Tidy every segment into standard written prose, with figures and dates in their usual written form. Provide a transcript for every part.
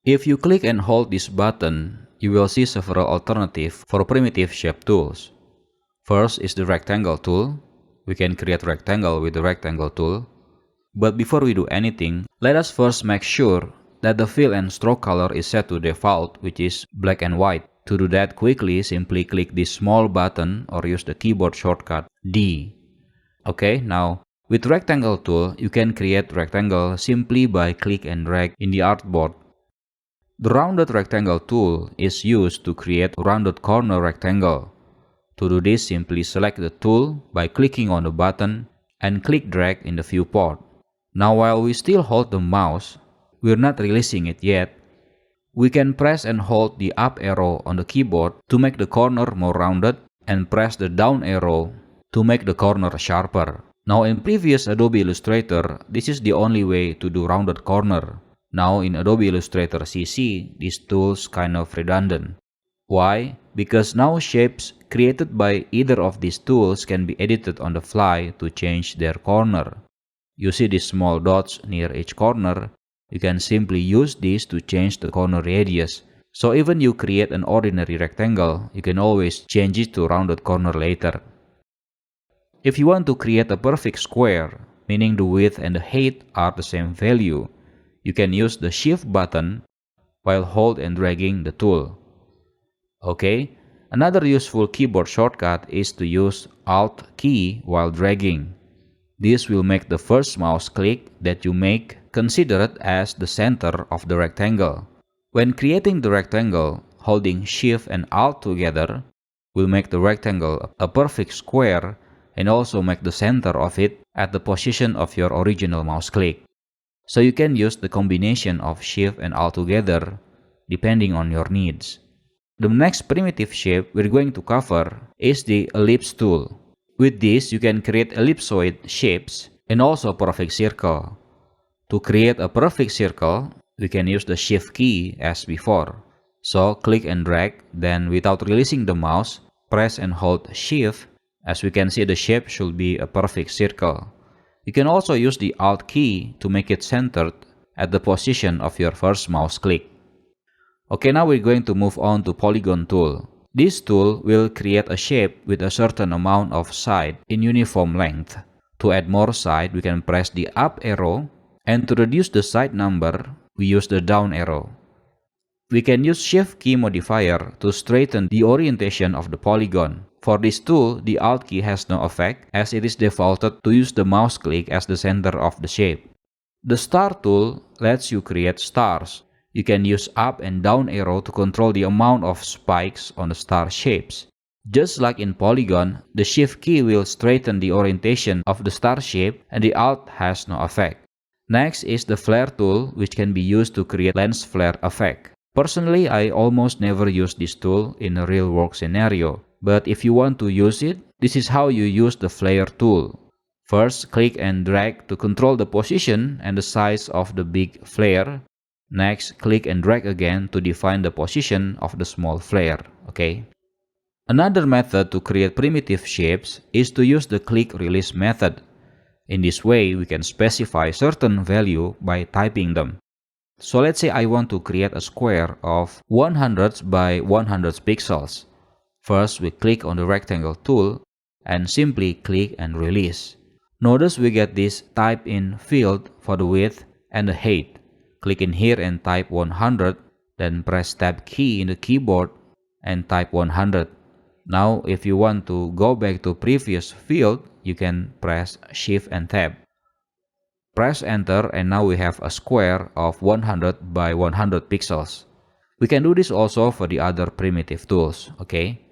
If you click and hold this button, you will see several alternatives for primitive shape tools. First is the rectangle tool. We can create rectangle with the rectangle tool. But before we do anything, let us first make sure that the fill and stroke color is set to default, which is black and white. To do that quickly, simply click this small button or use the keyboard shortcut D. Okay, now with rectangle tool, you can create rectangle simply by click and drag in the artboard. The rounded rectangle tool is used to create rounded corner rectangle. To do this, simply select the tool by clicking on the button and click drag in the viewport. Now while we still hold the mouse, we're not releasing it yet. We can press and hold the up arrow on the keyboard to make the corner more rounded and press the down arrow to make the corner sharper. Now in previous Adobe Illustrator, this is the only way to do rounded corner. Now in Adobe Illustrator CC, these tools kind of redundant. Why? Because now shapes created by either of these tools can be edited on the fly to change their corner. You see these small dots near each corner. You can simply use these to change the corner radius. So even you create an ordinary rectangle, you can always change it to rounded corner later. If you want to create a perfect square, meaning the width and the height are the same value, you can use the Shift button while hold and dragging the tool. Okay, another useful keyboard shortcut is to use Alt key while dragging. This will make the first mouse click that you make considered as the center of the rectangle. When creating the rectangle, holding Shift and Alt together will make the rectangle a perfect square and also make the center of it at the position of your original mouse click. So you can use the combination of Shift and Alt together depending on your needs. The next primitive shape we're going to cover is the ellipse tool. With this, you can create ellipsoid shapes and also a perfect circle. To create a perfect circle, we can use the Shift key as before. So click and drag, then without releasing the mouse, press and hold Shift. As we can see, the shape should be a perfect circle. You can also use the Alt key to make it centered at the position of your first mouse click. Okay, now we're going to move on to Polygon tool. This tool will create a shape with a certain amount of side in uniform length. To add more side, we can press the up arrow, and to reduce the side number, we use the down arrow. We can use Shift key modifier to straighten the orientation of the polygon. For this tool, the Alt key has no effect as it is defaulted to use the mouse click as the center of the shape. The Star tool lets you create stars. You can use up and down arrow to control the amount of spikes on the star shapes. Just like in Polygon, the Shift key will straighten the orientation of the star shape and the Alt has no effect. Next is the Flare tool, which can be used to create lens flare effect. Personally, I almost never use this tool in a real work scenario, but if you want to use it, this is how you use the Flare tool. First, click and drag to control the position and the size of the big flare. Next, click and drag again to define the position of the small flare. Okay. Another method to create primitive shapes is to use the click release method. In this way, we can specify certain value by typing them. So let's say I want to create a square of 100 by 100 pixels. First, we click on the rectangle tool and simply click and release. Notice we get this type in field for the width and the height. Click in here and type 100, then press Tab key in the keyboard and type 100. Now, if you want to go back to previous field, you can press Shift and Tab. Press Enter and now we have a square of 100 by 100 pixels. We can do this also for the other primitive tools, okay?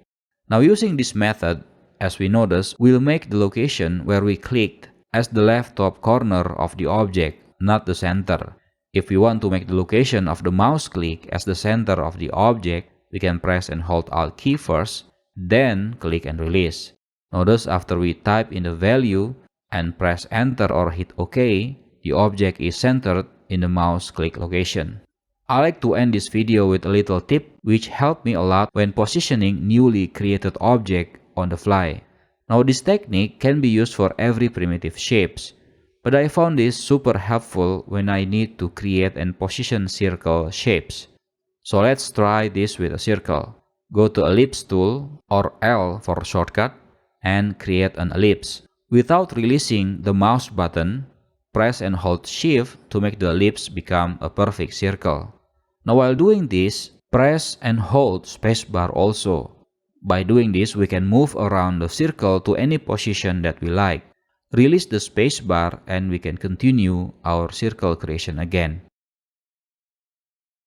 Now using this method, as we notice, we'll make the location where we clicked as the left top corner of the object, not the center. If we want to make the location of the mouse click as the center of the object, we can press and hold Alt key first, then click and release. Notice after we type in the value and press Enter or hit OK, the object is centered in the mouse click location. I like to end this video with a little tip which helped me a lot when positioning newly created object on the fly. Now this technique can be used for every primitive shapes, But I found this super helpful when I need to create and position circle shapes. So let's try this with a circle. Go to Ellipse tool or L for shortcut and create an ellipse. Without releasing the mouse button, press and hold Shift to make the ellipse become a perfect circle. Now while doing this, press and hold spacebar also. By doing this, we can move around the circle to any position that we like. Release the spacebar and we can continue our circle creation again.